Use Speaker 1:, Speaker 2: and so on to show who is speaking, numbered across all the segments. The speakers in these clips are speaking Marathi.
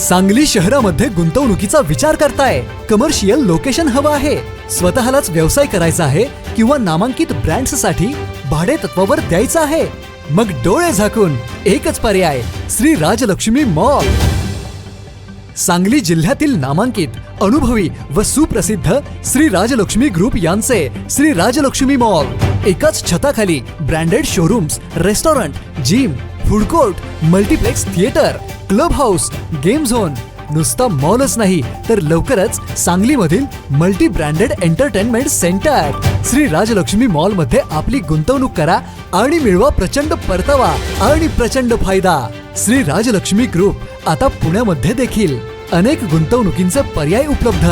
Speaker 1: सांगली शहरामध्ये गुंतवणुकीचा विचार करताय? कमर्शियल लोकेशन हवं आहे? स्वतःलाच व्यवसाय करायचा आहे किंवा नामांकित ब्रँड्ससाठी भाडे तत्वावर द्यायचं आहे? मग डोळे झाकून एकच पर्याय, श्री राजलक्ष्मी मॉल. सांगली जिल्ह्यातील नामांकित, अनुभवी व सुप्रसिद्ध श्री राजलक्ष्मी ग्रुप यांचे श्री राजलक्ष्मी मॉल. एकाच छताखाली branded showrooms, restaurant, gym, food court, multiplex theatre, club house, game zone. नुसता मॉलच नाही तर लवकरच सांगलीमधील multi branded entertainment centre. Shri Rajlakshmi mall मध्ये आपली गुंतवणूक करा आणि मिळवा प्रचंड परतावा आणि प्रचंड फायदा. श्री राजलक्ष्मी ग्रुप आता पुण्यामध्ये देखील. अनेक गुंतवणुकींचे पर्याय उपलब्ध.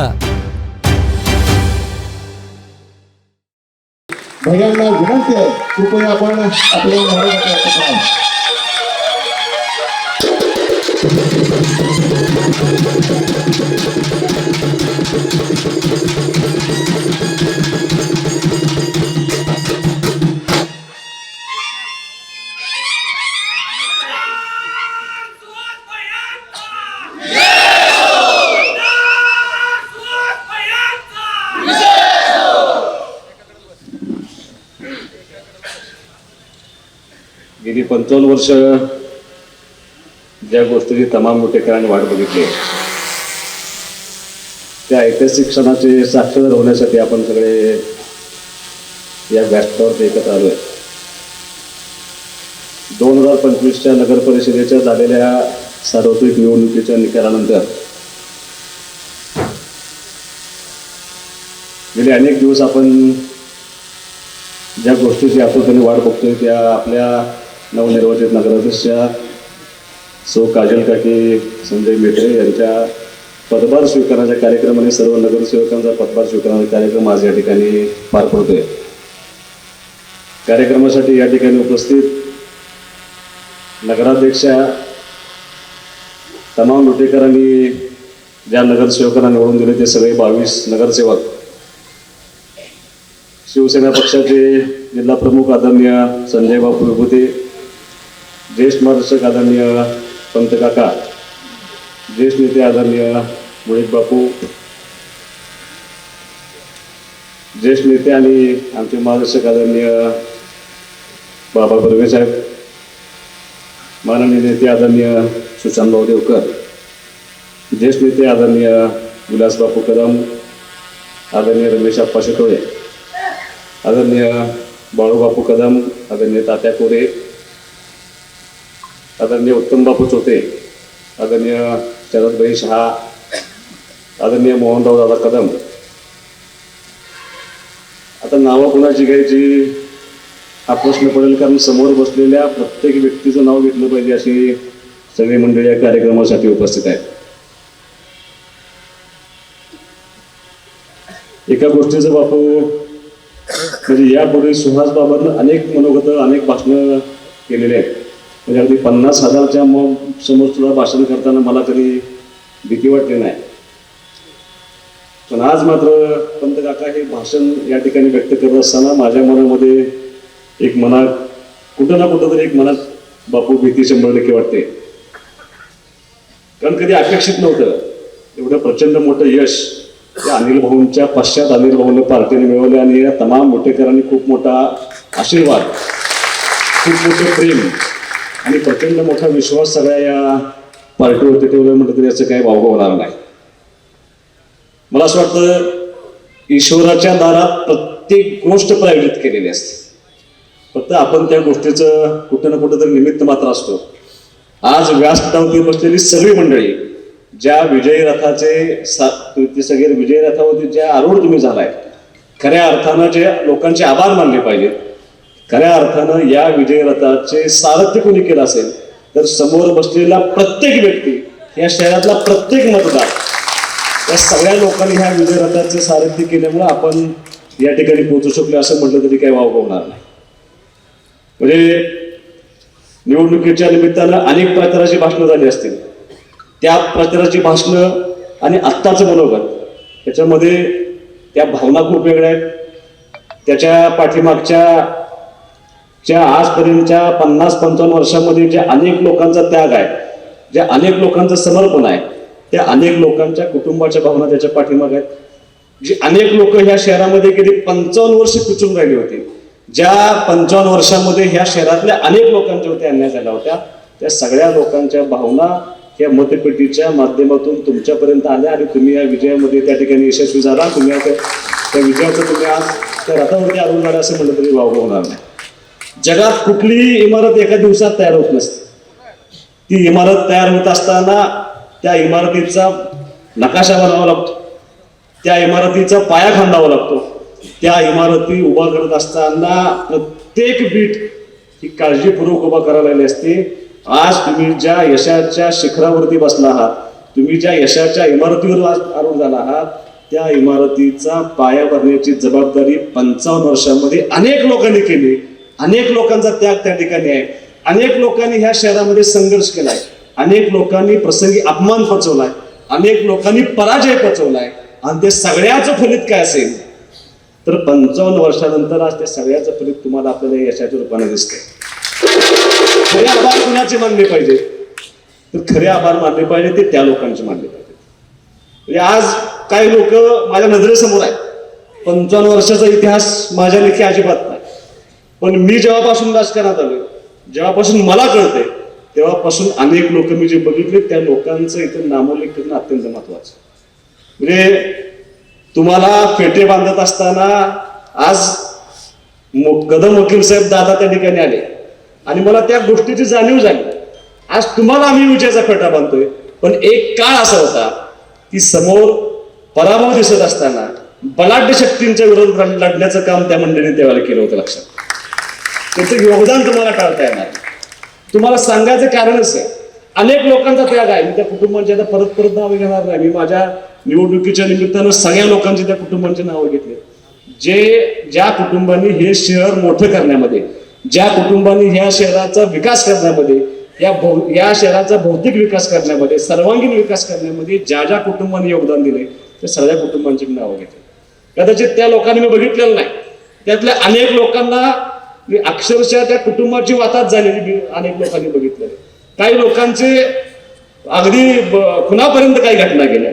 Speaker 2: भैयांना विनंती आहे, कृपया आपण आपल्या
Speaker 3: गेली 55 वर्ष ज्या गोष्टीची तमाम मोठेकरांनी वाट बघितली, त्या ऐतिहासिक क्षणाचे साक्षीदार होण्यासाठी आपण सगळे या व्यासपीठावर एकत्र आलोय. 2025च्या नगर परिषदेच्या झालेल्या सार्वत्रिक निवडणुकीच्या निकालानंतर गेले अनेक दिवस आपण ज्या गोष्टीची आतुरतेने वाट बघतोय, त्या आपल्या नवनिर्वाचित नगराध्यक्षा सौ काजल काकी संजय मेत्रे यांच्या पदभार स्वीकारण्याचा कार्यक्रम आणि सर्व नगरसेवकांचा पदभार स्वीकारण्याचा कार्यक्रम आज या ठिकाणी पार पडतोय. कार्यक्रमासाठी या ठिकाणी उपस्थित नगराध्यक्षा तमाम लोटेकरांनी ज्या नगरसेवकांना निवडून दिले ते सगळे 22 नगरसेवक, शिवसेना पक्षाचे जिल्हा प्रमुख आदरणीय संजय बापू विभूते, ज्येष्ठ मार्गदर्शक आदरणीय पंत काका, ज्येष्ठ नेते आदरणीय मुळीक बापू, ज्येष्ठ नेते आणि आमचे मार्गदर्शक आदरणीय बाबा बर्वे साहेब, माननीय नेते आदरणीय सुशांतभाऊ देवकर, ज्येष्ठ नेते आदरणीय विलास बापू कदम, आदरणीय रमेश आप्पा शितोळे, आदरणीय बाळू बापू कदम, आदरणीय तात्या कोरे, आदरणीय उत्तम बापू चोते, आदरणीय शरदभाई शहा, आदरणीय मोहनराव दादा कदम. आता नावं कुणाची घ्यायची हा प्रश्न पडेल, कारण समोर बसलेल्या प्रत्येक व्यक्तीचं नाव घेतलं पाहिजे अशी सगळी मंडळी या कार्यक्रमासाठी उपस्थित आहेत. एका गोष्टीचं बापू म्हणजे यापूर्वी सुहास बाबांना अनेक मनोगतं, अनेक भाषणं केलेले आहेत. म्हणजे अगदी 50,000च्या समोर सुद्धा भाषण करताना मला कधी भीती वाटली नाही. पण आज मात्र पंत काका हे भाषण या ठिकाणी व्यक्त करत असताना माझ्या मनामध्ये एक मनात कुठं ना कुठं तरी एक मनात बापू भीती 100% वाटते. कारण कधी अपेक्षित नव्हतं एवढं प्रचंड मोठं यश या अनिल भाऊंच्या पश्चात अनिल भाऊंना पार्टीने मिळवले आणि या तमाम मोठेकरांनी खूप मोठा आशीर्वाद, खूप मोठे प्रेम आणि प्रचंड मोठा विश्वास सगळ्या या पार्टीवरती ठेवलं म्हटलं तरी याचं काही वावगं होणार नाही. मला असं वाटतं ईश्वराच्या दारात प्रत्येक गोष्ट प्रायोजित केलेली असते, फक्त आपण त्या गोष्टीचं कुठं ना कुठं तरी निमित्त मात्र असतो. आज व्यासपीठावरती बसलेली सगळी मंडळी ज्या विजयी रथाचे सगळे विजयी रथावरती ज्या आरूढ तुम्ही झालाय, खऱ्या अर्थानं जे लोकांचे आभार मानले पाहिजेत. खऱ्या अर्थानं या विजयी रथाचे सारथ्य कोणी केलं असेल तर समोर बसलेला प्रत्येक व्यक्ती, या शहरातला प्रत्येक मतदार, या सगळ्या लोकांनी ह्या विजय रथाचे सारथ्य केल्यामुळे आपण या ठिकाणी पोहोचू शकलो असं म्हटलं तरी काही वावगं होणार नाही. म्हणजे निवडणुकीच्या निमित्तानं अनेक प्रकारची भाषणं झाली असतील, त्या प्रकारची भाषणं आणि आत्ताचं मनोगत याच्यामध्ये त्या भावना खूप वेगळ्या आहेत. त्याच्या पाठीमागच्या आजपर्यंतच्या 50-55 वर्षामध्ये जे अनेक लोकांचा त्याग आहे, जे अनेक लोकांचं समर्पण आहे, त्या अनेक लोकांच्या कुटुंबाच्या भावना त्याच्या पाठीमागे आहेत. जी अनेक लोक ह्या शहरामध्ये गेली 55 वर्ष पिचून राहिली होती. ज्या 55 वर्षामध्ये ह्या शहरातल्या अनेक लोकांच्यावरती अन्याय झाला होता, त्या सगळ्या लोकांच्या भावना या मतपेटीच्या माध्यमातून तुमच्यापर्यंत आल्या आणि तुम्ही या विजयामध्ये त्या ठिकाणी यशस्वी झाला. तुम्ही त्या विजयाचं तुम्ही आज त्या रथावरती आणून झाला असं म्हटलं तरी वावगं होणार नाही. जगात कुठलीही इमारत एका दिवसात तयार होत नसते. ती इमारत तयार होत असताना त्या इमारतीचा नकाशा बनावा लागतो, त्या इमारतीचा पाया खांदावा लागतो, त्या इमारती उभा करत असताना प्रत्येक बीट ही काळजीपूर्वक उभा करायला लागली असते. आज तुम्ही ज्या यशाच्या शिखरावरती बसला आहात, तुम्ही ज्या यशाच्या इमारतीवर आज आरूढ झाला आहात, त्या इमारतीचा पाया भरण्याची जबाबदारी 55 वर्षांमध्ये अनेक लोकांनी केली. अनेक लोकांचा त्याग त्या ठिकाणी आहे. अनेक लोकांनी ह्या शहरामध्ये संघर्ष केलाय. अनेक लोकांनी प्रसंगी अपमान पचवलाय. अनेक लोकांनी पराजय पचवलाय. आणि ते सगळ्याचं फलित काय असेल तर 55 वर्षानंतर आज त्या सगळ्याचं फलित तुम्हाला आपल्याला यशाच्या रूपाने दिसते. खरे आभार कुणाचे मानले पाहिजे तर खरे आभार मानले पाहिजे ते त्या लोकांचे मानले पाहिजे. म्हणजे आज काही लोक माझ्या नजरेसमोर आहेत. 55 वर्षाचा इतिहास माझ्या लेखी अजिबात नाही. पण मी जेव्हापासून राजकारणात आलोय, जेव्हापासून मला कळते, तेव्हापासून अनेक लोक मी जे बघितले त्या लोकांचं इथं नामोल्लेख करणं अत्यंत महत्वाचं. म्हणजे तुम्हाला फेटे बांधत असताना आज कदम वकील साहेब दादा त्या ठिकाणी आले आणि मला त्या गोष्टीची जाणीव झाली. आज तुम्हाला आम्ही विजयाचा फेटा बांधतोय, पण एक काळ असा होता की समोर पराभव दिसत असताना बलाढ्य शक्तींच्या विरोधात लढण्याचं काम त्या मंडळीने त्यावेळेला केलं होतं. लक्षात, त्याचं योगदान तुम्हाला टाळता येणार. तुम्हाला सांगायचं कारणच आहे, अनेक लोकांचा त्याग आहे. मी त्या कुटुंबांची आता परत परत नावं घेणार नाही. मी माझ्या निवडणुकीच्या निमित्तानं सगळ्या लोकांची त्या कुटुंबांची नावं घेतली. ज्या कुटुंबांनी हे शहर मोठं करण्यामध्ये, ज्या कुटुंबांनी ह्या शहराचा विकास करण्यामध्ये, या शहराचा भौतिक विकास करण्यामध्ये, सर्वांगीण विकास करण्यामध्ये ज्या ज्या कुटुंबांनी योगदान दिले त्या सगळ्या कुटुंबांची मी नावं घेतली. कदाचित त्या लोकांनी मी बघितलेलं नाही. त्यातल्या अनेक लोकांना मी अक्षरशः त्या कुटुंबाची वाताहत झालेली मी अनेक लोकांनी बघितलेली. काही लोकांचे अगदी खुनापर्यंत काही घटना गेल्या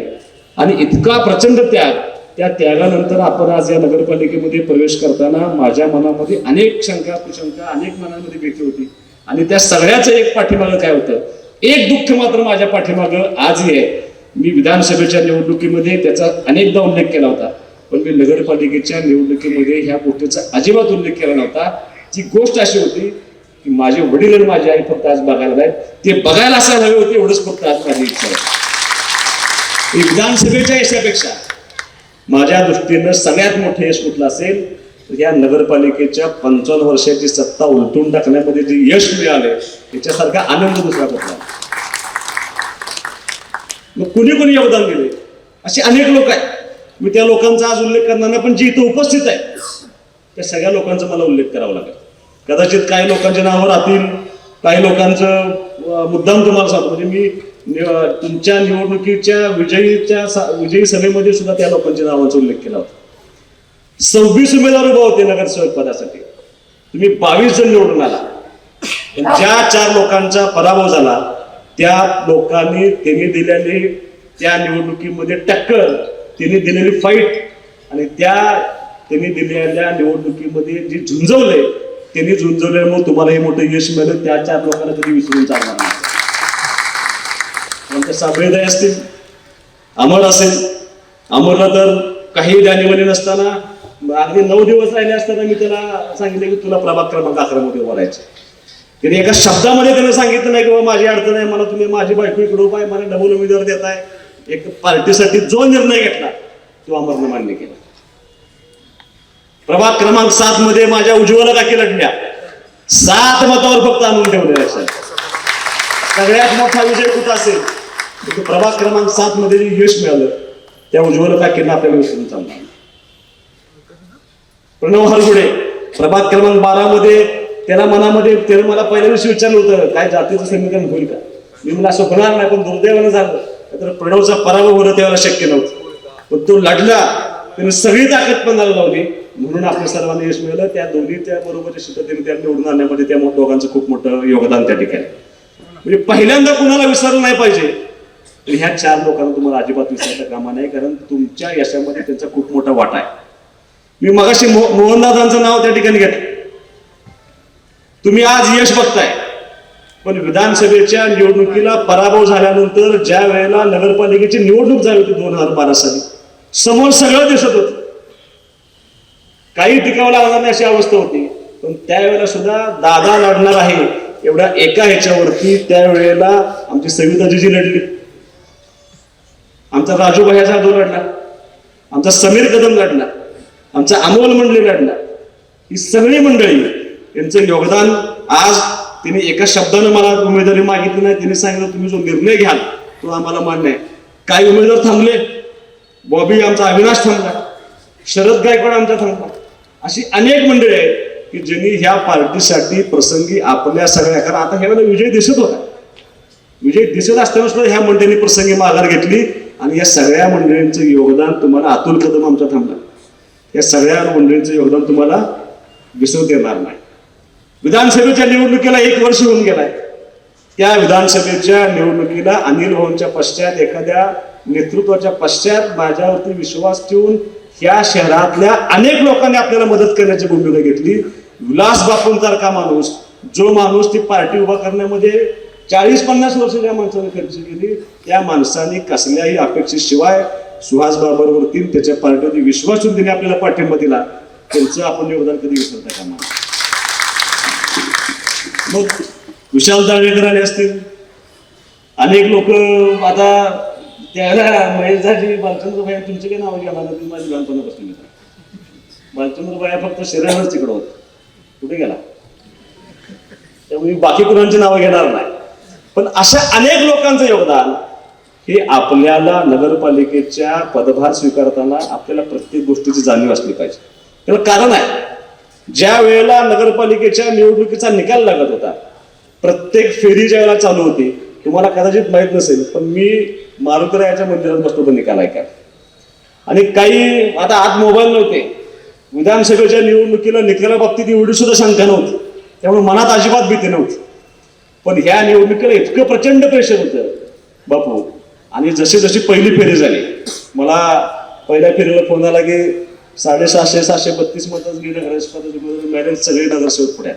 Speaker 3: आणि इतका प्रचंड त्याग. त्या त्यागानंतर आपण आज या नगरपालिकेमध्ये प्रवेश करताना माझ्या मनामध्ये अनेक शंका कुशंका अनेक मनामध्ये भीती होती. आणि त्या सगळ्याचं एक पाठीमागं काय होतं, एक दुःख मात्र माझ्या पाठीमागं आजही आहे. मी विधानसभेच्या निवडणुकीमध्ये त्याचा अनेकदा उल्लेख केला होता, पण मी नगरपालिकेच्या निवडणुकीमध्ये ह्या गोष्टीचा अजिबात उल्लेख केला नव्हता. ती गोष्ट अशी होती की माझे वडील आणि माझी आई फक्त आज बघायला नाहीत, ते बघायला असायला हवे होते, एवढंच फक्त आज माझी इच्छा आहे. विधानसभेच्या यशापेक्षा माझ्या दृष्टीनं सगळ्यात मोठं यश कुठलं असेल तर या नगरपालिकेच्या 55 वर्षाची सत्ता उलटून टाकण्यामध्ये जे यश मिळाले याच्यासारखा आनंद दुसरा कुठला. मग कुणी कुणी योगदान दिले असे अनेक लोक आहेत. मी त्या लोकांचा आज उल्लेख करणार नाही, पण जे इथं उपस्थित आहे त्या सगळ्या लोकांचा मला उल्लेख करावा लागेल. कदाचित काही लोकांच्या नावावर राहतील, काही लोकांचं मुद्दाम तुम्हाला सांगतो. म्हणजे मी तुमच्या निवडणुकीच्या विजयी सभेमध्ये सुद्धा त्या लोकांच्या नावांचा उल्लेख केला होता. 26 उमेदवार उभा होते नगरसेवक पदासाठी, तुम्ही 22 जण निवडून आला. ज्या 4 लोकांचा पराभव झाला त्या लोकांनी त्यांनी दिलेली त्या निवडणुकीमध्ये टक्कर, त्यांनी दिलेली फाईट आणि त्यांनी दिलेल्या निवडणुकीमध्ये जे झुंजवले त्यांनी झुंजवल्यामुळे तुम्हाला हे मोठं यश मिळालं. त्या 4 लोकांना कधी विसरून चालणार नाही. आमच्या साबळेदाई असतील, अमर असेल, अमरला तर काही जाणीवली नसताना अगदी 9 दिवस राहिले असताना मी त्याला सांगितलं की तुला प्रभाग क्रमांक 11 मध्ये बोलायचं. त्याने एका शब्दामध्ये त्याला सांगितलं नाही की बाबा माझी अडचण आहे, मला तुम्ही माझी बायको इकडे उपाय मला डबल उमेदवार देताय. एक पार्टीसाठी जो निर्णय घेतला तो अमरने मान्य केला. प्रभाग क्रमांक 7 मध्ये माझ्या उज्ज्वला काकी लढल्या, 7 मतावर फक्त आणून ठेवले. सगळ्यात मोठा विजय कुठं असेल तर प्रभाग क्रमांक 7 मध्ये जे यश मिळालं त्या उज्ज्वला काकींना आपल्याला विसरून चालणार. प्रणव हरगुडे प्रभाग क्रमांक 12 मध्ये त्याला मला पहिल्या दिवशी विचारलं होतं काय जातीचं समीकरण होईल का. मी मला असं होणार नाही, पण दुर्दैवानं झालं. तर प्रणवचा पराभव होणं त्यावेळेला शक्य नव्हतं, पण तो लढला, त्याने सगळी ताकद पण लावली म्हणून आपल्या सर्वांना यश मिळालं. त्या दोन्ही त्या बरोबर शिस्ततेने त्या निवडून आणण्यामध्ये त्या दोघांचं खूप मोठं योगदान त्या ठिकाणी. म्हणजे पहिल्यांदा कुणाला विसरलं नाही पाहिजे तर ह्या 4 लोकांना तुम्हाला अजिबात विसरता कामा नाही, कारण तुमच्या यशामध्ये त्यांचा खूप मोठा वाटा आहे. मी मगाशी मोहनदादांचं नाव त्या ठिकाणी घेतलं. तुम्ही आज यश बघताय, पण विधानसभेच्या निवडणुकीला पराभव झाल्यानंतर ज्या वेळेला नगरपालिकेची निवडणूक झाली होती 2012 साली, समोर सगळं दिसत होतं, काही टिकावं लागणार नाही अशी अवस्था होती. पण त्यावेळेला सुद्धा दादा लढणार आहे एवढ्या एका ह्याच्यावरती त्यावेळेला आमची सविताजी लढली, आमचा राजूभाई जाधव लढला, आमचा समीर कदम लढला, आमचा अमोल मंडले लढला. ही सगळी मंडळी यांचं योगदान आज तिने एका शब्दानं मला उमेदवारी मागितली नाही, तिने सांगितलं तुम्ही जो निर्णय घ्याल तो आम्हाला मान्य आहे. काही उमेदवार थांबले, बॉबी आमचा अविनाश थांबला, शरद गायकवाड आमचा थांबला. अशी अनेक मंडळी आहेत की ज्यांनी ह्या पार्टीसाठी प्रसंगी आपल्या सगळ्या, कारण आता ह्या वेळेला विजय दिसत होता, विजय दिसत असताना सुद्धा ह्या मंडळींनी प्रसंगी माघार घेतली. आणि या सगळ्या मंडळींचं योगदान तुम्हाला, अतुल कदम आमचा थांबला, या सगळ्या मंडळींचं योगदान तुम्हाला विसरता येणार नाही. विधानसभेच्या निवडणुकीला 1 वर्ष होऊन गेलाय. त्या विधानसभेच्या निवडणुकीला अनिल भाऊंच्या पश्चात, एखाद्या नेतृत्वाच्या पश्चात माझ्यावरती विश्वास ठेवून ह्या शहरातल्या अनेक लोकांनी आपल्याला मदत करण्याची भूमिका घेतली. विलास बापूंसारखा माणूस, जो माणूस ती पार्टी उभा करण्यामध्ये 40-50 वर्ष ज्या माणसाने खर्च केली, त्या माणसाने कसल्याही अपेक्षेशिवाय सुहास बाबरवरती त्याच्या पार्टीवरती विश्वास ठेवून तिने आपल्याला पाठिंबा दिला. त्यांचं आपण योगदान कधी विसरता कामा नये. मग विशाल दाळवेकर आले असतील, अनेक लोक, आता त्याला महेशदाजी, बालचंद्रभाई, तुमचे काही नावं घ्या मला, तुम्ही माझी लहानपणापासून मित्र. बालचंद्रभाई फक्त शरीरावरच तिकडं होत, कुठे गेला, त्यामुळे बाकी कुणांची नावं घेणार नाही. पण अशा अनेक लोकांचं योगदान हे आपल्याला नगरपालिकेच्या पदभार स्वीकारताना आपल्याला प्रत्येक गोष्टीची जाणीव असली पाहिजे. त्याला कारण आहे, ज्या वेळेला नगरपालिकेच्या निवडणुकीचा निकाल लागत होता, प्रत्येक फेरी ज्या वेळेला चालू होती, तुम्हाला कदाचित माहित नसेल पण मी मारुतीरायाच्या मंदिरात बसतो होतो निकाल ऐकायला. आणि काही, आता आज मोबाईल नव्हते, विधानसभेच्या निवडणुकीला निकालाबाबतीत एवढी सुद्धा शंका नव्हती, त्यामुळे मनात अजिबात भीती नव्हती. पण ह्या निवडणुकीला इतकं प्रचंड प्रेशर होतं बापू. आणि जशी जशी पहिली फेरी झाली, मला पहिल्या फेरीला फोन आला की 732 मतं मिळाले, सगळे नगरसेवक पुढे.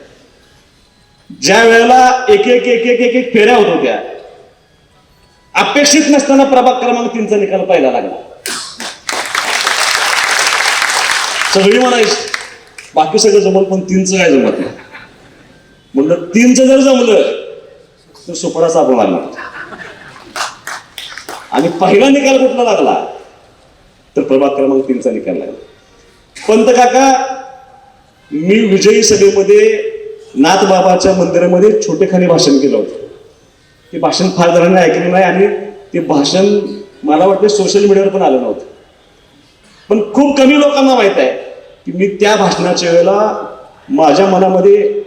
Speaker 3: ज्या वेळेला एक एक फेऱ्या होत होत्या, अपेक्षित नसताना प्रभाग क्रमांक 3चा निकाल पाहायला लागला. सगळी म्हणायची बाकी सगळं जमल पण 3चं काय जमत नाही. म्हणलं 3चं जर जमलं तर सुपडा सापडा लागला. आणि पहिला निकाल कुठला लागला तर प्रभाग क्रमांक 3चा निकाल लागला. पंत काका, मी विजयी सभेमध्ये नाथबाबाच्या मंदिरामध्ये छोटेखानी भाषण केलं होतं. ते भाषण फार जणांनी ऐकलं नाही आणि ते भाषण मला वाटतं सोशल मीडियावर पण आलं नव्हतं. पण खूप कमी लोकांना माहित आहे की मी त्या भाषणाच्या वेळेला माझ्या मनामध्ये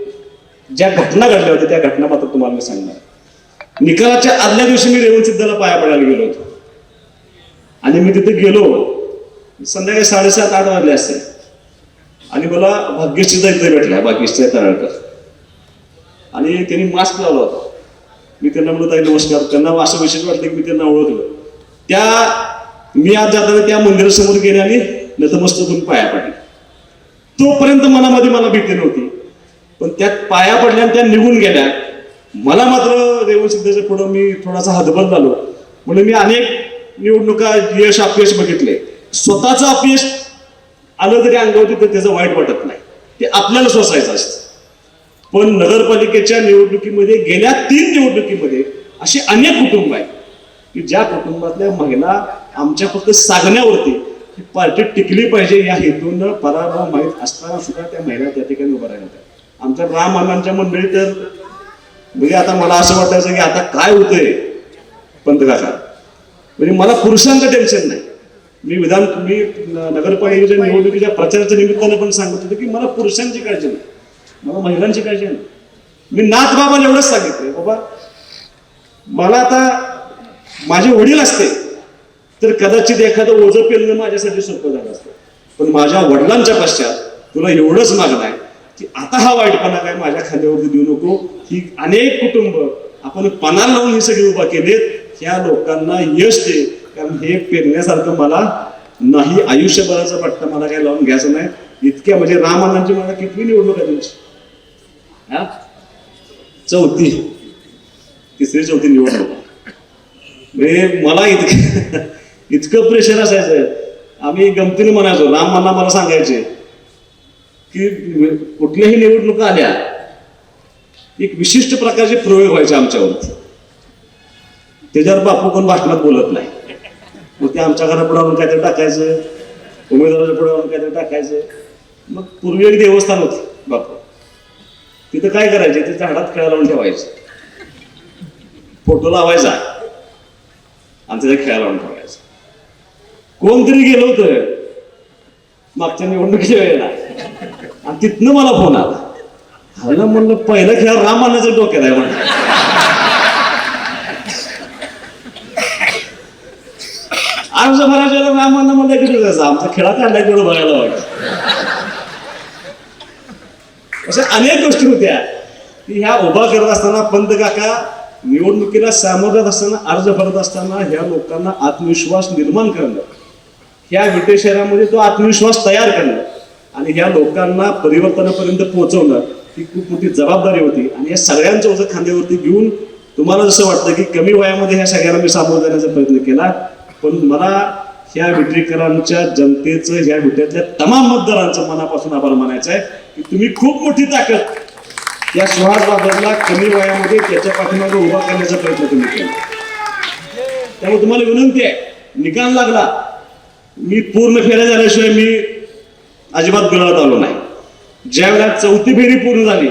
Speaker 3: ज्या घटना घडल्या होत्या त्या घटना मात्र तुम्हाला मी सांगणार. निकालाच्या आदल्या दिवशी मी रेवणसिद्धाला पाया पडायला गेलो होतो आणि मी तिथे गेलो, संध्याकाळी 7:30-8 वाजले असते आणि मला भाग्यश्रीचा इथे भेटला, भाग्यश्री तराळकर, आणि त्यांनी मास्क लावला होता. मी त्यांना म्हणत आहे नमस्कार, त्यांना असं विशेष वाटलं की मी त्यांना ओळखलं. मी आज जाताना त्या मंदिरासमोर गेले आणि नतमस्तक होऊन पाया पडले. तोपर्यंत मनामध्ये मला भीती नव्हती, पण त्यात पाया पडल्या आणि त्या निघून गेल्या. मला मात्र रेवणसिद्धीच्या पुढं मी थोडासा हतबल झालो. म्हणून मी अनेक निवडणुका यश अपयश बघितले. स्वतःचं अपयश आलं तरी अंगावरती तर त्याचं वाईट वाटत नाही, ते आपल्याला सोसायचं असतं. पण नगरपालिकेच्या निवडणुकीमध्ये गेल्या 3 निवडणुकीमध्ये अशी अनेक कुटुंब आहेत की ज्या कुटुंबातल्या महिला आमच्या फक्त सांगण्यावरती ही पार्टी टिकली पाहिजे या हेतून पराभव माहीत असताना सुद्धा त्या महिला त्या ठिकाणी उभं राहिल्या होत्या. आमच्या राम अण्णांच्या मंडळी तर म्हणजे आता मला असं वाटायचं की आता काय होतंय पंत काका, म्हणजे मला पुरुषांचं टेन्शन नाही. मी नगरपालिकेच्या निवडणुकीच्या प्रचाराच्या निमित्तानं पण सांगत होतो की मला पुरुषांची काळजी नाही, मला महिलांची काळजी नाही. मी नाथबाबाला एवढंच सांगितलं, बाबा मला आता माझे वडील असते तर कदाचित एखादं ओझं पेलणं माझ्यासाठी सोपं झालं असतं, पण माझ्या वडिलांच्या पश्चात तुला एवढंच मागणं आहे की आता हा वाईटपणा काय माझ्या खांद्यावरती देऊ नको. ही अनेक कुटुंब आपण पणाला लावून ही सगळी उभा केलीत, ह्या लोकांना यश दे, कारण हे पेरण्यासारखं मला नाही, आयुष्यभराचा पट्टा मला काही लावून घ्यायचं नाही. इतक्या म्हणजे रामानांची मला कितवी निवडणूक आहे तुमची? हा, चौथी, तिसरी चौथी निवडणूक. म्हणजे मला इतकं प्रेशर असायचं. आम्ही गमतीने म्हणायचो, रामांना मला सांगायचे की कुठल्याही निवडणुका आल्या एक विशिष्ट प्रकारचे प्रयोग व्हायचे आमच्यावरती. त्याच्यावर बापू कोण भाषणात बोलत नाही. मग ते आमच्या घरापुढे आणून काहीतरी टाकायचं, उमेदवाराच्या पुढे आणून काहीतरी टाकायचं. मग पूर्वी एक देवस्थान होतं बापू, तिथं काय करायचे, ते झाडात खेळायला लावून ठेवायचं, फोटो लावायचा आणि त्याच्या खेळायला लावून ठेवायचं. कोणतरी गेलो होतं मागच्या निवडणुकीच्या वेळेला आणि तिथनं मला फोन आला. आला म्हणलं पहिला खेळ राम आणण्याचं डोक्यात आहे म्हणलं. आमच्या बऱ्याच रामांना म्हणलं की आमचा खेळा काढलाय तेवढं बघायला वाटत. अशा अनेक गोष्टी होत्या की ह्या उभा करत असताना पंत काका निवडणुकीला सामोरं जात असताना, अर्ज भरत असताना ह्या लोकांना आत्मविश्वास निर्माण करणं, ह्या विटे शहरामध्ये तो आत्मविश्वास तयार करणं आणि ह्या लोकांना परिवर्तनापर्यंत पोहोचवणं ही खूप मोठी जबाबदारी होती. आणि या सगळ्यांचं ओझं खांद्यावरती घेऊन तुम्हाला जसं वाटतं की कमी वयामध्ये ह्या सगळ्यांना मी सामोरं जाण्याचा प्रयत्न केला, पण मला ह्या विटेकरांच्या जनतेचं, ह्या विट्यातल्या तमाम मतदारांचं मनापासून आभार मानायचं आहे की तुम्ही खूप मोठी ताकद या सुहास बाबरला कमी वयामध्ये त्याच्या पाठीमागे उभा करण्याचा प्रयत्न तुम्ही केला. त्यामुळे तुम्हाला विनंती आहे, निकाल लागला, मी पूर्ण फेऱ्या झाल्याशिवाय मी अजिबात गुलाबात आलो नाही. ज्या वेळेला चौथी फेरी पूर्ण झाली,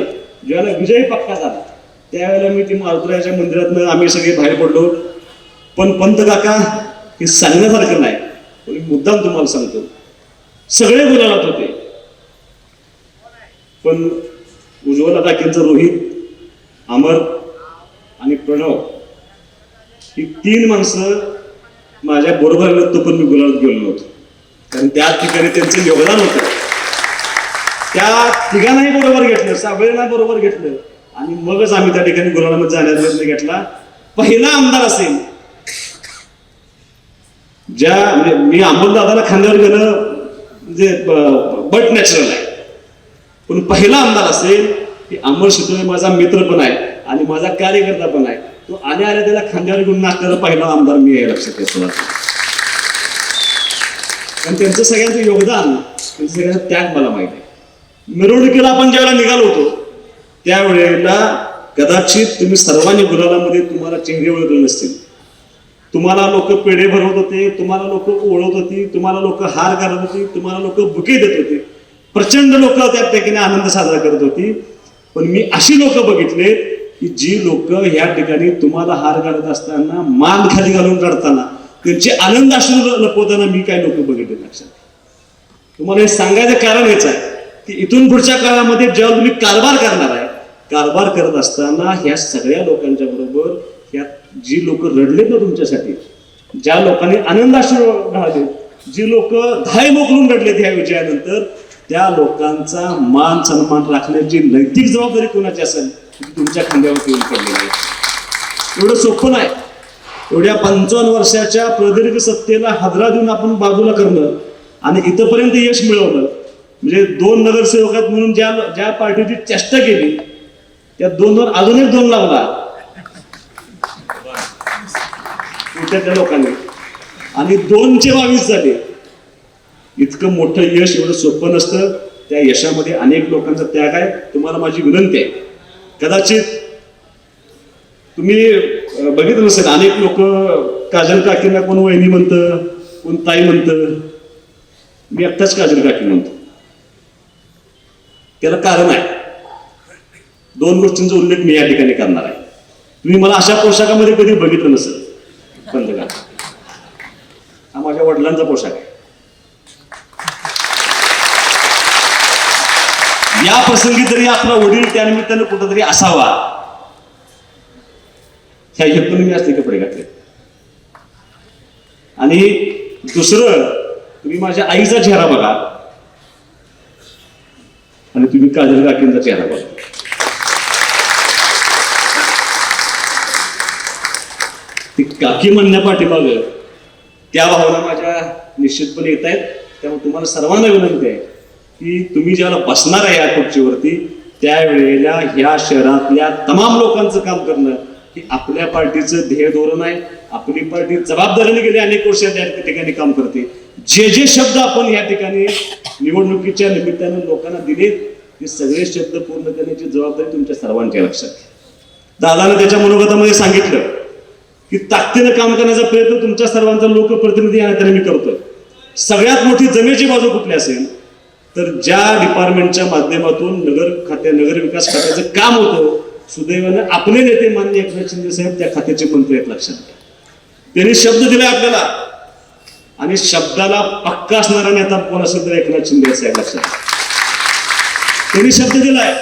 Speaker 3: ज्यावेळेला विजयी पक्का झाला, त्यावेळेला मी ती मारुतीरायाच्या मंदिरातनं आम्ही सगळे बाहेर पडलो. पण पंत काका हे सांगण्यासारखं नाही, पण मुद्दाम तुम्हाला सांगतो, सगळे गुलाबात होते, पण उज्ज्वला काकींचं रोहित, अमर आणि प्रणव ही तीन माणसं माझ्या बरोबर आलं, तो पण मी गुलाबात गेलो नव्हतो. कारण त्या ठिकाणी त्यांचं योगदान होतं. त्या तिघांनाही बरोबर घेतलं, सगळ्यांना बरोबर घेतलं आणि मगच आम्ही त्या ठिकाणी गुलाबामध्ये जाण्याचा प्रयत्न घेतला. पहिला आमदार असेल ज्या, म्हणजे मी अंमलदादाला खांद्यावर गेलं म्हणजे बट नॅचरल आहे, पण पहिला आमदार असेल की अमर शितोळे माझा मित्र पण आहे आणि माझा कार्यकर्ता पण आहे. तो आल्या आल्या त्याला खांद्यावर घेऊन नाचलेला पहिला आमदार मी आहे, लक्षात घेतला. कारण त्यांचं सगळ्यांचं योगदान, त्यांचं सगळ्यांचा त्याग मला माहिती आहे. मिरवणुकीला आपण ज्यावेळेला निघालो होतो त्यावेळेला कदाचित तुम्ही सर्वांनी गुलालामध्ये तुम्हाला चेहरे ओळखले नसतील. तुम्हाला लोक पेढे भरवत होते, तुम्हाला लोक ओळखत होती, तुम्हाला लोक हार घालत होती, तुम्हाला लोक बुके देत होते, प्रचंड लोक त्या ठिकाणी आनंद साजरा करत होती. पण मी अशी लोक बघितले की जी लोक ह्या ठिकाणी तुम्हाला हार घालत असताना, मान खाली घालून रडताना, त्यांचे आनंद अश्रू लपवताना मी काय लोक बघितले. लक्षात तुम्हाला हे सांगायचं कारण हेच आहे की इथून पुढच्या काळामध्ये जेव्हा तुम्ही कारभार करणार आहे, कारभार करत असताना ह्या सगळ्या लोकांच्या बरोबर ह्या जी लोक रडलेत ना तुमच्यासाठी, ज्या लोकांनी आनंदाश्रू घालले, जी लोक धाय मोकलून रडलेत ह्या विजयानंतर, त्या लोकांचा मान सन्मान राखण्याची नैतिक जबाबदारी कोणाची असेल ती तुमच्या खांद्यावरती येऊन पडलेली आहे. एवढं सोपं नाही. एवढ्या 55 वर्षाच्या प्रदीर्घ सत्तेला हादरा देऊन आपण बाजूला करणं आणि इथपर्यंत यश मिळवलं, म्हणजे 2 नगरसेवकात म्हणून ज्या पार्टीची चेष्टा केली त्या 2वर अजून एक 2 लावला त्या लोकांनी आणि 2चे 22 झाले. इतकं मोठं यश एवढं सोपं नसतं. त्या यशामध्ये अनेक लोकांचा त्याग आहे. तुम्हाला माझी विनंती आहे, कदाचित तुम्ही बघितलं नसेल, अनेक लोक काजल काकींना कोण वहिनी म्हणतं, कोण ताई म्हणतं, मी एकटाच काजल काकी म्हणतो. त्याला कारण आहे. 2 गोष्टींचा उल्लेख मी या ठिकाणी करणार आहे. तुम्ही मला अशा पोशाखामध्ये कधी बघितलं नसेल. पंत काका हा माझ्या वडिलांचा पोशाख आहे. या प्रसंगी तरी आपला वडील त्यानिमित्तानं कुठंतरी असावा ह्या हेतून मी असले कपडे घातले. आणि दुसरं, तुम्ही माझ्या आईचा चेहरा बघा आणि तुम्ही काजल काकींचा चेहरा बघा. ती काकी म्हणण्या पाठीमाग त्या भावना माझ्या निश्चितपणे येत आहेत. त्यामुळे तुम्हाला सर्वांना विनंती आहे की तुम्ही ज्यावेळेला बसणार आहे या खुर्चीवरती त्यावेळेला ह्या शहरातल्या तमाम लोकांचं काम करणं की आपल्या पार्टीचं ध्येय धोरण आहे. आपली पार्टी जबाबदारीने गेली अनेक वर्ष त्या ठिकाणी काम करते. जे जे शब्द आपण या ठिकाणी निवडणुकीच्या निमित्तानं लोकांना दिले ते सगळे शब्द पूर्ण करण्याची जबाबदारी तुमच्या सर्वांच्या लक्षात आहे. दादाने त्याच्या मनोगतामध्ये सांगितलं की ताकदीनं काम करण्याचा प्रयत्न तुमच्या सर्वांचा लोकप्रतिनिधी या नात्याने मी करतोय. सगळ्यात मोठी जमेची बाजू कुठली असेल तर ज्या डिपार्टमेंटच्या माध्यमातून नगर विकास खात्याचं काम होतं सुदैवानं आपले नेते माननीय एकनाथ शिंदे साहेब त्या खात्याचे मंत्री आहेत. लक्षात घ्या, त्यांनी शब्द दिलाय आपल्याला आणि शब्दाला पक्का असणारा नेता कोण असेल तर एकनाथ शिंदे साहेब. लक्षात घ्या, त्यांनी शब्द दिलाय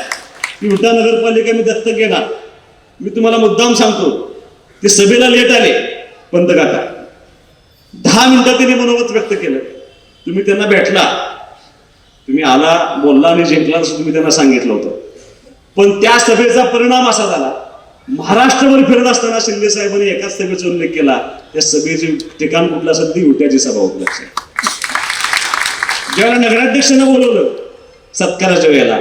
Speaker 3: की विटा नगरपालिका मी दत्तक घेणार. मी तुम्हाला मुद्दाम सांगतो ते सभेला लेट आले पंत काका 10 मिनिटात त्यांनी मनोगत व्यक्त केलं. तुम्ही त्यांना भेटला, तुम्ही आला बोलला आणि जिंकला असं तुम्ही त्यांना सांगितलं होतं. पण त्या सभेचा परिणाम असा झाला महाराष्ट्रभर फिरत असताना शिंदे साहेबांनी एकाच सभेचा उल्लेख केला. त्या सभेचे ठिकाण कुठलं असेल ती उट्याची सभा होती. लक्षात, ज्यावेळेला नगराध्यक्षांना बोलवलं सत्काराच्या वेळेला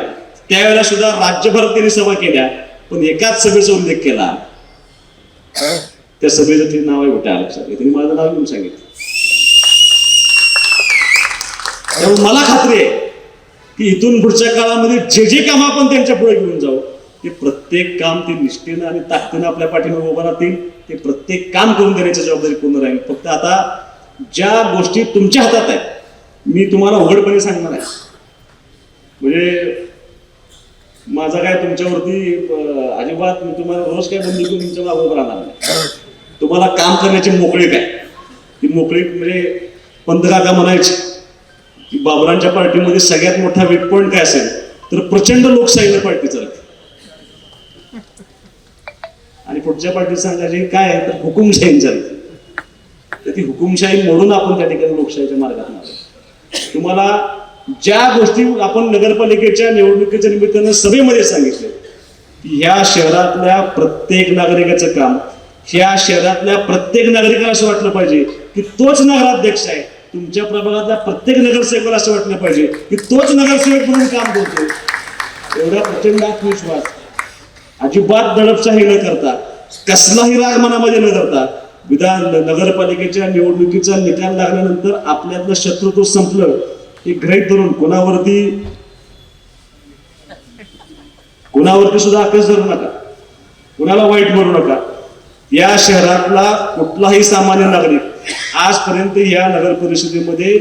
Speaker 3: त्यावेळेला सुद्धा राज्यभरात त्यांनी सभा केल्या पण एकाच सभेचा उल्लेख केला. त्या सभेचं ते नाव आहे उट्या. लक्षात घ्या, त्यांनी माझं नाव घेऊन सांगितलं. त्यामुळे मला खात्री आहे की इथून पुढच्या काळामध्ये जे जे काम आपण त्यांच्या पुढे घेऊन जाऊ ते प्रत्येक काम ते निष्ठेनं आणि ताकदीनं आपल्या पाठीमागे उभं राहतील. ते प्रत्येक काम करून देण्याची जबाबदारी पूर्ण राहील. फक्त आता ज्या गोष्टी तुमच्या हातात आहेत मी तुम्हाला उघडपणे सांगणार आहे. म्हणजे माझा काय तुमच्यावरती अजिबात मी तुम्हाला रोज काय बंदी करून तुमच्या मागे उभं राहणार नाही. तुम्हाला काम करण्याची मोकळीक आहे. ती मोकळीक म्हणजे पंत काका म्हणायची की बाबरांच्या पार्टीमध्ये सगळ्यात मोठा वीक पॉईंट काय असेल तर प्रचंड लोकशाहीला पार्टी चालते आणि पुढच्या पार्टी सांगायची काय आहे तर हुकुमशाही चालते. तर ती हुकुमशाही मोडून आपण त्या ठिकाणी लोकशाहीच्या मार्गात आलो. तुम्हाला ज्या गोष्टी आपण नगरपालिकेच्या निवडणुकीच्या निमित्तानं सभेमध्ये सांगितले की ह्या शहरातल्या प्रत्येक नागरिकाचं काम ह्या शहरातल्या प्रत्येक नागरिकाला असं वाटलं पाहिजे की तोच नगराध्यक्ष आहे. तुमच्या प्रभागातल्या प्रत्येक नगरसेवकाला असं वाटलं पाहिजे की तोच नगरसेवक म्हणून काम करतो. एवढा प्रचंड आत्मविश्वास अजिबात दडपशाही न करता कसलाही राग मनामध्ये न करता नगरपालिकेच्या निवडणुकीचा निकाल लागल्यानंतर आपल्यातलं शत्रुत्व संपलं हे गृहीत धरून कोणावरती सुद्धा आकस धरू नका, कुणाला वाईट म्हणू नका. या शहरातला कुठलाही सामान्य नागरिक आजपर्यंत या नगर परिषदेमध्ये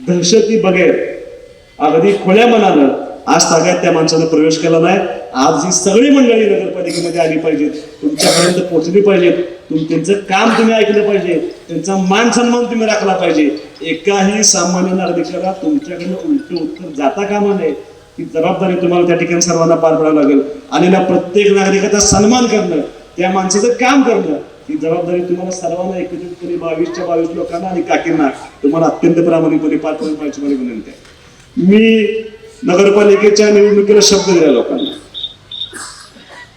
Speaker 3: दहशती बगैर अगदी खुल्या मनानं आज तागायत त्या माणसानं प्रवेश केला नाही. आज ही सगळी मंडळी नगरपालिकेमध्ये आली पाहिजेत, तुमच्यापर्यंत पोहोचली पाहिजेत, त्यांचं काम तुम्ही ऐकलं पाहिजे, त्यांचा मान सन्मान तुम्ही राखला पाहिजे. एकाही सामान्य नागरिकाला तुमच्याकडनं उलट उत्तर जाता कामा नये. ही जबाबदारी तुम्हाला त्या ठिकाणी सर्वांना पार पाडावी लागेल. आलेल्या प्रत्येक नागरिकाचा सन्मान करणं, त्या माणसाचं काम करणं ही जबाबदारी तुम्हाला सर्वांना एकत्रितपणे 22 लोकांना आणि काकींना तुम्हाला अत्यंत प्रामाणिकपणे पार पाडून पाहिजे मला विनंती आहे. मी नगरपालिकेच्या निवडणुकीला शब्द दिला लोकांना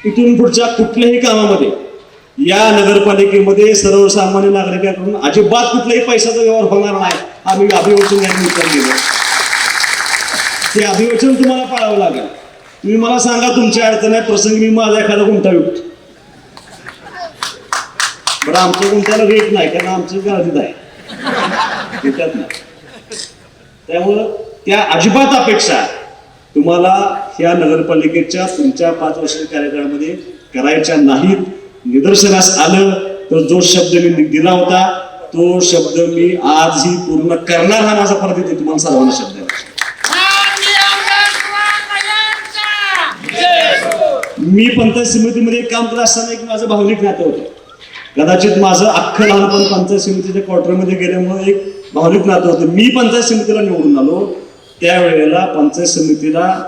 Speaker 3: इथून पुढच्या कुठल्याही कामामध्ये या नगरपालिकेमध्ये सर्वसामान्य नागरिकांकडून अजिबात कुठलाही पैशाचा व्यवहार होणार नाही. आम्ही अभिवचन या निमित्ताने दिलं. ते अभिवचन तुम्हाला पाळावं लागेल. तुम्ही मला सांगा तुमच्या अडचण आहे प्रसंगी मी माझा एखादा गुंठा विकतो. बरं आमच्या गुंठ्याला रेट नाही कारण आमचं गाडीत आहे त्यात नाही. त्यामुळं त्या अजिबात अपेक्षा तुम्हाला या नगरपालिकेच्या तुमच्या 5 वर्षाच्या कार्यकाळामध्ये करायच्या नाहीत. निदर्शनास आलं तर जो शब्द मी दिला होता तो शब्द मी आजही पूर्ण करणार हा माझा परत येते तुम्हाला सर्वांना शब्द आहे. मी पंचायत समितीमध्ये काम करत असताना एक माझं भावनिक नातं होतं. कदाचित माझं अख्खं लहानपण पंचायत समितीच्या क्वार्टरमध्ये गेल्यामुळे एक भावनिक नातं होतं. मी पंचायत समितीला निवडून आलो त्यावेळेला पंचायत समितीला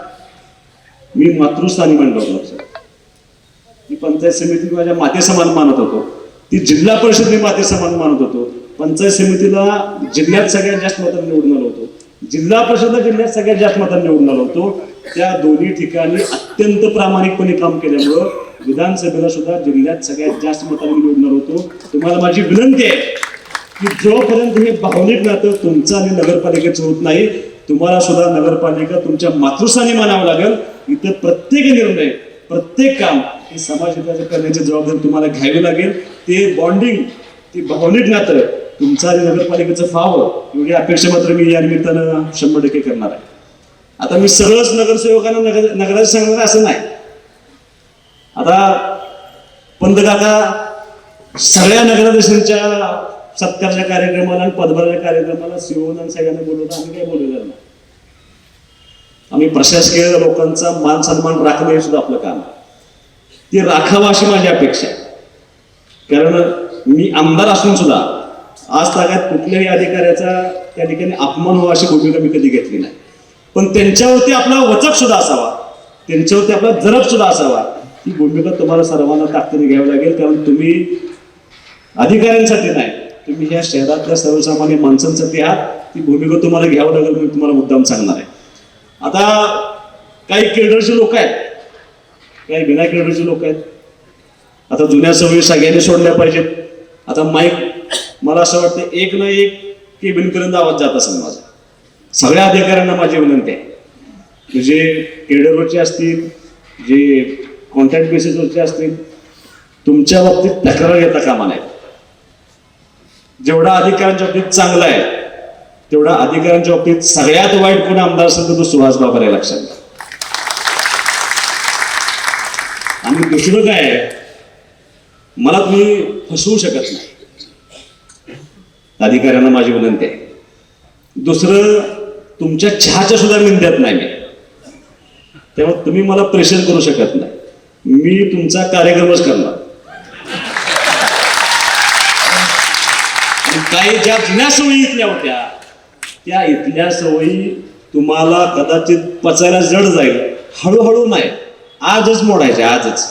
Speaker 3: मी मातृस्थानी मानलं होतं. मी पंचायत समिती माझ्या माते समान मानत होतो. ती जिल्हा परिषद मी माते समान मानत होतो. पंचायत समितीला जिल्ह्यात सगळ्यात जास्त मतांनी निवडून आलो होतो. जिल्हा परिषदला जिल्ह्यात सगळ्यात जास्त मतांनी निवडून आलो होतो. त्या दोन्ही ठिकाणी अत्यंत प्रामाणिकपणे काम केल्यामुळं विधानसभेला सुद्धा जिल्ह्यात सगळ्यात जास्त मतांनी निवडणार होतो. तुम्हाला माझी विनंती आहे की जोपर्यंत हे भावनिक नातं तुमचं आणि नगरपालिकेचं होत नाही, तुम्हाला सुद्धा नगरपालिका तुमच्या मातृस्थानी मानावं लागेल. इथं प्रत्येक निर्णय, प्रत्येक काम हे समाजहिताचं करण्याची जबाबदारी तुम्हाला घ्यावी लागेल. ते बॉन्डिंग, ते भावनिक नातं तुमचं आणि नगरपालिकेचं व्हावं एवढी अपेक्षा मात्र मी या निमित्तानं 100% करणार आहे. आता मी सगळंच नगरसेवकांना नगराचं सांगणार असं नाही. आता पंतकाका सगळ्या नगराध्यक्षांच्या सत्कारच्या कार्यक्रमाला आणि पदभाराच्या कार्यक्रमाला शिवून आणि सगळ्यांना बोलवता, आम्ही काही बोलवलं नाही. आम्ही प्रशासकीय लोकांचा मान सन्मान राखणं हे सुद्धा आपलं काम आहे. ते राखावं अशी माझी अपेक्षा आहे. कारण मी आमदार असून सुद्धा आज तागात कुठल्याही अधिकाऱ्याचा त्या ठिकाणी अपमान व्हावा अशी भूमिका मी कधी घेतली नाही. पण त्यांच्यावरती आपला वचक सुद्धा असावा, त्यांच्यावरती आपला जरब सुद्धा असावा, ही भूमिका तुम्हाला सर्वांना ताकदीने घ्यावी लागेल. कारण तुम्ही अधिकाऱ्यांसाठी नाही, तुम्ही ह्या शहरातल्या सर्वसामान्य माणसांसाठी आहात. ती भूमिका तुम्हाला घ्यावं लागेल, मी तुम्हाला मुद्दाम सांगणार आहे. आता काही केडरचे लोक आहेत, काही बिना केडरचे लोक आहेत. आता जुन्या सवयी सगळ्यांनी सोडल्या पाहिजेत. आता माईक मला असं वाटतं एक ना एक केबिनपर्यंत आवाज जात असेल माझा. सगळ्या अधिकाऱ्यांना माझी विनंती आहे, जे केडरवरचे असतील, जे कॉन्ट्रॅक्ट बेसिसवरचे असतील, तुमच्या बाबतीत तक्रार घेता कामा नये. जेवढा अधिकाऱ्यांच्या बाबतीत चांगला आहे तेवढा अधिकाऱ्यांच्या बाबतीत सगळ्यात वाईट कोण आमदार असेल तर तो सुहास बाबर आहे, लक्षात घ्या. आणि दुसरं काय आहे, मला तुम्ही फसवू शकत नाही. अधिकाऱ्यांना माझी विनंती आहे. दुसरं, तुमच्या चहाच्या सुद्धा निंद्यात नाही मी, तेव्हा तुम्ही मला प्रेशर करू शकत नाही. मी तुमचा कार्यक्रमच करणार. काही ज्या जुन्या सवयी इथल्या होत्या त्या इथल्या सवयी तुम्हाला कदाचित पचायला जड जाईल. हळूहळू नाही, आजच मोडायच्या, आजच.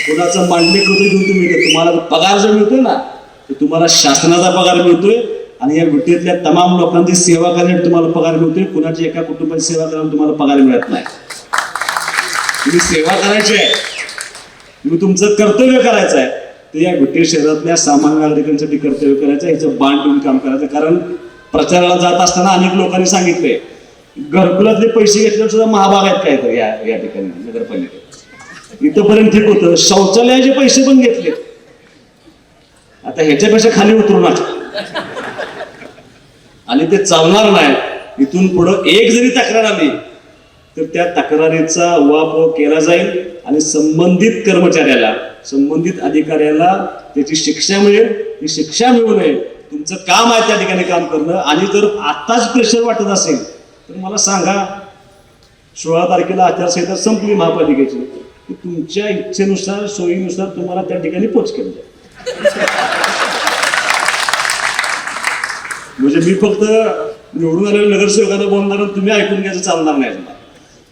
Speaker 3: कोणाचं मांडणी कधी घेऊन तुम्ही, तुम्हाला पगार जो मिळतोय ना, तर तुम्हाला शासनाचा पगार मिळतोय आणि या विटेतल्या तमाम लोकांची सेवा करण्यासाठी तुम्हाला पगार मिळतोय. कुणाची एका कुटुंबाची सेवा करायला तुम्हाला पगार मिळत नाही. तुम्ही सेवा करायची आहे, तुम्ही तुमचं कर्तव्य करायचं आहे, ते या विटे शहरातल्या सामान्य नागरिकांसाठी कर्तव्य करायचं, ह्याचं बाण ठेवून काम करायचं. कारण प्रचाराला जात असताना अनेक लोकांनी सांगितलंय घरकुलातले पैसे घेतल्यावर सुद्धा महाभाग आहेत काय तर या ठिकाणी नगरपालिकेत. इथंपर्यंत ठीक होतं, शौचालयाचे पैसे पण घेतले. आता ह्याच्यापेक्षा खाली उतरू नका आणि ते चालणार नाही. इथून पुढं एक जरी तक्रार आली तर त्या तक्रारीचा उहापोह केला जाईल आणि संबंधित कर्मचाऱ्याला, संबंधित अधिकाऱ्याला त्याची शिक्षा मिळेल. ती शिक्षा मिळू नये, तुमचं काम आहे त्या ठिकाणी काम करणं. आणि जर आत्ताच प्रेशर वाटत असेल तर मला सांगा, 16 तारखेला आचारसंहिता संपली महापालिकेची, की तुमच्या इच्छेनुसार, सोयीनुसार तुम्हाला त्या ठिकाणी पोच केलं जाईल. म्हणजे मी फक्त निवडून आलेल्या नगरसेवकांना बोलणार आणि तुम्ही ऐकून घ्यायचं चालणार नाही तुम्हाला.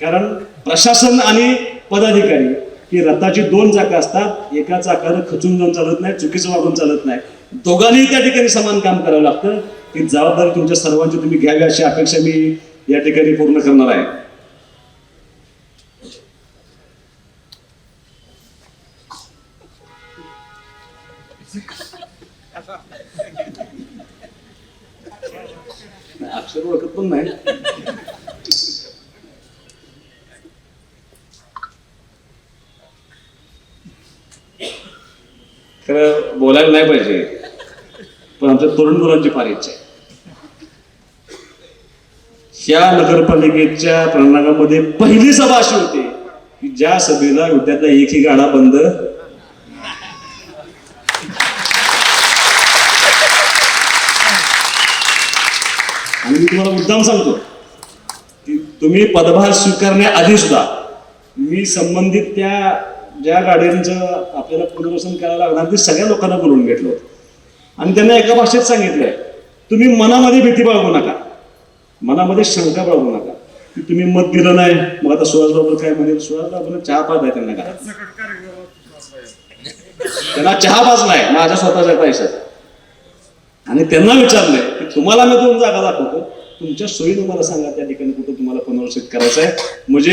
Speaker 3: कारण प्रशासन आणि पदाधिकारी ही रथाची 2 चाकं असतात. एका चाकानं खचून जाऊन चालत नाही, चुकीचं वागून चालत नाही. दोघांनी त्या ठिकाणी समान काम करावं लागतं. ही जबाबदारी तुमच्या सर्वांची तुम्ही घ्यावी अशी अपेक्षा मी या ठिकाणी पूर्ण करणार आहे. अक्षर ओळखत पण नाही. खरं बोलायला नाही पाहिजे, पण आमच्या तरुण मुलांची फार इच्छा आहे. ह्या नगरपालिकेच्या प्रणागामध्ये पहिली सभा अशी होती की ज्या सभेला विद्यार्थ्या एकही गाडा बंद. आणि मी तुम्हाला मुद्दाम सांगतो की तुम्ही पदभार स्वीकारण्याआधी सुद्धा मी संबंधित त्या ज्या गाड्यांचं आपल्याला पुनर्वसन करायला लागणार ते सगळ्या लोकांना बोलवून घेतलं होतं. आणि त्यांना एका भाषेत सांगितलंय, तुम्ही मनामध्ये भीती बाळगू नका, मनामध्ये शंका बाळगू नका की तुम्ही मत दिलं नाही मग आता सुहास बाबा काय म्हणेल. सुहास बाबा चहा पाच आहे त्यांना, का त्यांना चहा पाच नाही माझ्या स्वतःच्या पैशात. आणि त्यांना विचारलंय की तुम्हाला मी 2 जागा दाखवतो, तुमच्या सोयीनं मला सांगा त्या ठिकाणी कुठं तुम्हाला पुनर्वसित करायचं आहे. म्हणजे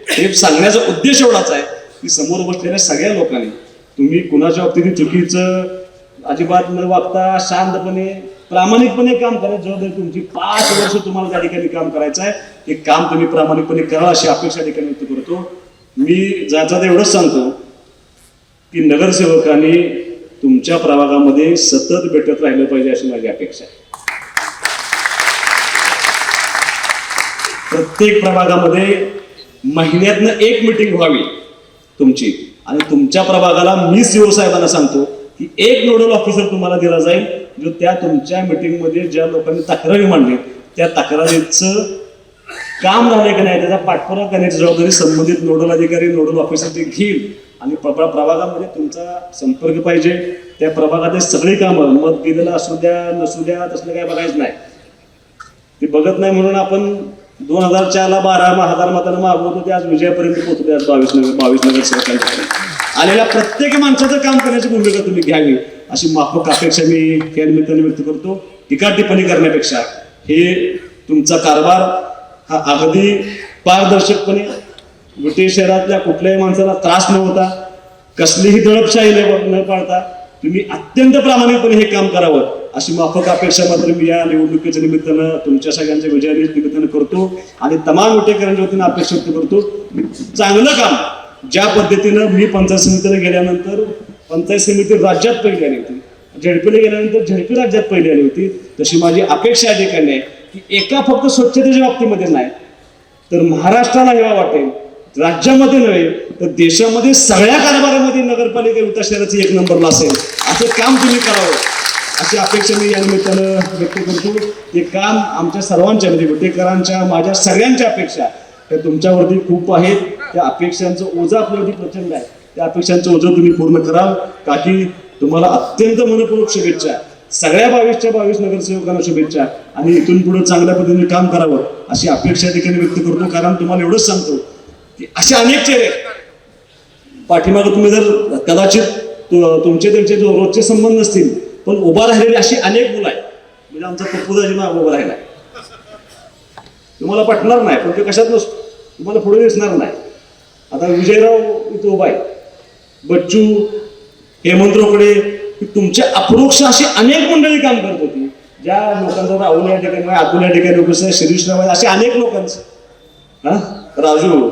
Speaker 3: हे सांगण्याचा उद्देश एवढाच आहे की समोर बसलेल्या सगळ्या लोकांनी तुम्ही कुणाच्या बाबतीत चुकीचं अजिबात न वागता शांतपणे प्रामाणिकपणे काम करा. जबाबदारी तुमची 5 वर्ष तुम्हाला त्या ठिकाणी काम करायचं आहे. ते काम तुम्ही प्रामाणिकपणे करा अशी अपेक्षा त्या ठिकाणी व्यक्त करतो. मी जाता एवढंच सांगतो की नगरसेवकांनी तुमच्या प्रभागामध्ये सतत भेटत राहिलं पाहिजे अशी माझी अपेक्षा आहे. प्रत्येक प्रभागामध्ये महिन्यातनं 1 मीटिंग व्हावी तुमची. आणि तुमच्या प्रभागाला मी सीओ साहेबांना सांगतो की 1 नोडल ऑफिसर तुम्हाला दिला जाईल जो त्या तुमच्या मीटिंगमध्ये ज्या लोकांनी तक्रारी मांडली त्या तक्रारीचं काम झाले की नाही त्याचा पाठपुरावा करण्याची जबाबदारी संबंधित नोडल अधिकारी नोडल ऑफिसर ते घेईल. आणि प्रभागामध्ये तुमचा संपर्क पाहिजे. त्या प्रभागातले सगळी कामं मत दिलेलं असू द्या नसू द्या तसलं काय बघायचं नाही. ते बघत नाही म्हणून आपण 2004ला 12,000 मतांना मागवतो ते आज विजयापर्यंत पोहोचले. आज 22 नगरसेवकांकडे आलेल्या प्रत्येक माणसाचं काम करण्याची भूमिका तुम्ही घ्यावी अशी माफक अपेक्षा मी या निमित्ताने व्यक्त करतो. टीका टिप्पणी करण्यापेक्षा हे तुमचा कारभार हा अगदी पारदर्शकपणे विटे शहरातल्या कुठल्याही माणसाला त्रास न होता कसलीही दडपशाही न पाळता तुम्ही अत्यंत प्रामाणिकपणे हे काम करावं अशी माफक अपेक्षा मात्र मी या निवडणुकीच्या निमित्तानं तुमच्या सगळ्यांच्या विजयाच्या निमित्तानं करतो. आणि तमाम विटेकरांच्या वतीनं अपेक्षा व्यक्त करतो. चांगलं काम ज्या पद्धतीनं मी पंचायत समितीला गेल्यानंतर पंचायत समिती राज्यात पहिली आली होती, झडपीला गेल्यानंतर झडपी राज्यात पहिली आली होती, तशी माझी अपेक्षा या ठिकाणी आहे की एका फक्त स्वच्छतेच्या बाबतीमध्ये नाही तर महाराष्ट्राला हेवा वाटेल, राज्यामध्ये नव्हे तर देशामध्ये सगळ्या कारभारामध्ये नगरपालिका विटा शहराची 1 नंबरला असेल असं काम तुम्ही करावं अशी अपेक्षा मी या निमित्तानं व्यक्त करतो. ते काम आमच्या सर्वांच्या म्हणजे विटेकरांच्या माझ्या सगळ्यांच्या अपेक्षा त्या तुमच्यावरती खूप आहेत. त्या अपेक्षांचं ओझं आपल्यावरती प्रचंड आहे. त्या अपेक्षांचं ओझं तुम्ही पूर्ण कराल. काकी तुम्हाला अत्यंत मनपूर्वक शुभेच्छा. सगळ्या 22 नगरसेवकांना शुभेच्छा. आणि इथून पुढे चांगल्या पद्धतीने काम करावं अशी अपेक्षा ठिकाणी व्यक्त करतो. कारण तुम्हाला एवढंच सांगतो की असे अनेक चेहरे पाठीमागे तुम्ही जर कदाचित तुमचे त्यांचे जो रोजचे संबंध नसतील पण उभा राहिलेली अशी अनेक मुलं आहेत. म्हणजे आमचा पप्पूदाजी नाव उभा राहिला तुम्हाला पटणार नाही पण ते कशात नसतो तुम्हाला पुढे दिसणार नाही. आता विजयराव इथं उभा आहे, बच्चू, हेमंत रोकडे, तुमच्या अप्रोक्ष अशी अनेक मंडळी काम करत होती. ज्या लोकांचा राहुल या ठिकाणी अतुल या ठिकाणी लोक शिरीषराव असे अनेक लोकांचं राजू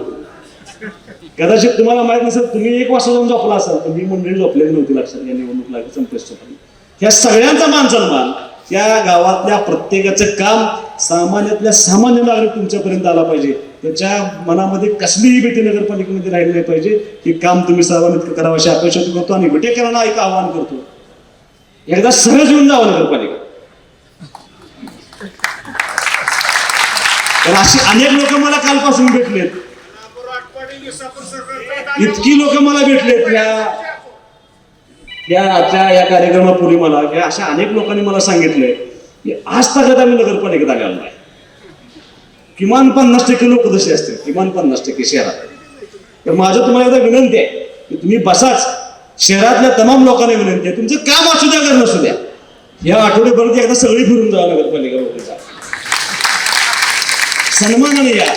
Speaker 3: कदाचित तुम्हाला माहित नसेल तुम्ही 1 वाजता जाऊन झोपला असाल पण ही मंडळी झोपलेली नव्हती. लक्षात या निवडणूक लागली संपेशसाठी ह्या सगळ्यांचा मान सन्मान त्या गावातल्या प्रत्येकाचं काम सामान्यातल्या सामान्य नागरिक तुमच्यापर्यंत आला पाहिजे. त्याच्या मनामध्ये कसलीही भीती नगरपालिकेमध्ये राहिली नाही पाहिजे. हे काम तुम्ही सर्वांनी करावं अशी अपेक्षा करतो. आणि विटेकरांना एक आवाहन करतो एकदा सहज येऊन जावं नगरपालिका. तर अशी अनेक लोक मला कालपासून भेटलेत, इतकी लोक मला भेटलेत या कार्यक्रमापूर्वी मला अशा अनेक लोकांनी मला सांगितलंय की आज तक आम्ही नगरपालिकेत आलेलो नाही. किमान 50% लोक जसे असतील किमान 50% शहरात. तर माझं तुम्हाला एकदा विनंती आहे की तुम्ही बसाच. शहरातल्या तमाम लोकांना विनंती आहे तुमचं काम असू द्या घर नसू द्या या आठवड्यापर्यंत एकदा सगळी फिरून जा नगरपालिका लोकांचा. सन्मानाने या,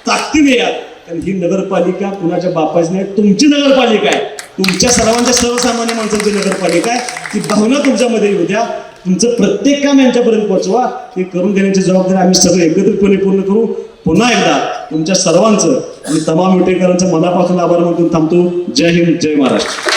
Speaker 3: ताकदीने या. कारण ही नगरपालिका कुणाच्या बापाची नाही तुमची नगरपालिका आहे. तुमच्या सर्वांच्या सर्वसामान्य माणसांची नगरपालिका आहे. ती भावना तुमच्यामध्ये येऊ द्या. तुमचं प्रत्येक काम यांच्यापर्यंत पोहोचवा. हे करून घेण्याची जबाबदारी आम्ही सगळे एकत्रितपणे पूर्ण करू. पुन्हा एकदा तुमच्या सर्वांचं आणि तमाम विटेकरांचं मनापासून आभार मानून थांबतो. जय हिंद, जय महाराष्ट्र.